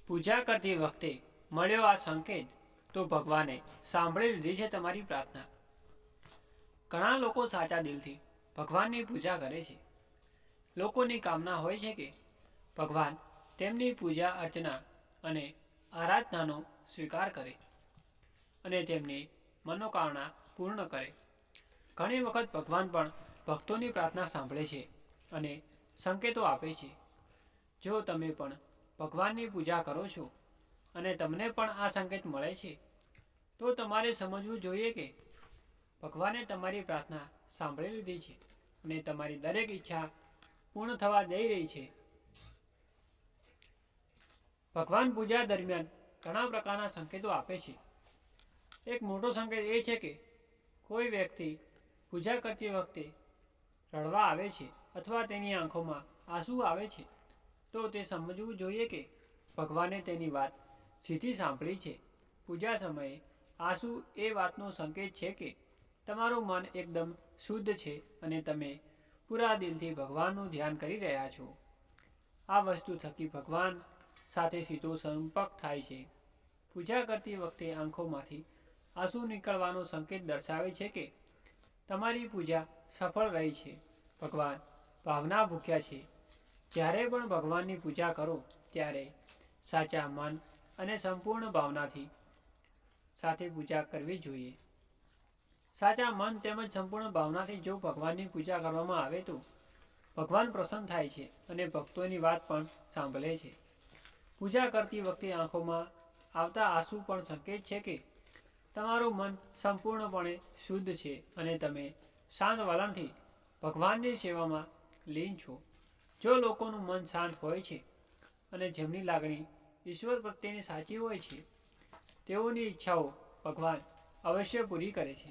પૂજા કરતી વખતે મળ્યો આ સંકેત તો ભગવાને સાંભળી લીધી છે તમારી પ્રાર્થના। ઘણા લોકો સાચા દિલથી ભગવાનની પૂજા કરે છે। લોકોની કામના હોય છે કે ભગવાન તેમની પૂજા અર્ચના અને આરાધનાનો સ્વીકાર કરે અને તેમની મનોકામના પૂર્ણ કરે। ઘણી વખત ભગવાન પણ ભક્તોની પ્રાર્થના સાંભળે છે અને સંકેતો આપે છે। જો તમે પણ ભગવાનની પૂજા કરો છો અને તમને પણ આ સંકેત મળે છે તો તમારે સમજવું જોઈએ કે ભગવાને તમારી પ્રાર્થના સાંભળી લીધી છે અને તમારી દરેક ઈચ્છા પૂર્ણ થવા જઈ રહી છે। ભગવાન પૂજા દરમિયાન ઘણા પ્રકારના સંકેતો આપે છે। એક મોટો સંકેત એ છે કે કોઈ વ્યક્તિ પૂજા કરતી વખતે રડવા આવે છે અથવા તેની આંખોમાં આંસુ આવે છે તો તે સમજવું જોઈએ કે ભગવાને તેની વાત સીધી સાંભળી છે। પૂજા સમયે આંસુ એ વાતનો સંકેત છે કે તમારું મન એકદમ શુદ્ધ છે અને તમે પૂરા દિલથી ભગવાનનું ધ્યાન કરી રહ્યા છો। આ વસ્તુ થકી ભગવાન સાથે સીધો સંપર્ક થાય છે। પૂજા કરતી વખતે આંખોમાંથી આંસુ નીકળવાનો સંકેત દર્શાવે છે કે તમારી પૂજા સફળ રહી છે। ભગવાન ભાવના ભૂખ્યા છે। જ્યારે પણ ભગવાનની પૂજા કરો ત્યારે સાચા મન અને સંપૂર્ણ ભાવનાથી સાથે પૂજા કરવી જોઈએ। સાચા મન તેમજ સંપૂર્ણ ભાવનાથી જો ભગવાનની પૂજા કરવામાં આવે તો ભગવાન પ્રસન્ન થાય છે અને ભક્તોની વાત પણ સાંભળે છે। પૂજા કરતી વખતે આંખોમાં આવતા આંસુ પણ સંકેત છે કે તમારું મન સંપૂર્ણપણે શુદ્ધ છે અને તમે શાંત વલણથી ભગવાનની સેવામાં લીન છો। જો લોકોનું મન શાંત હોય છે અને જેમની લાગણી ઈશ્વર પ્રત્યેની સાચી હોય છે તેઓની ઈચ્છાઓ ભગવાન અવશ્ય પૂરી કરે છે।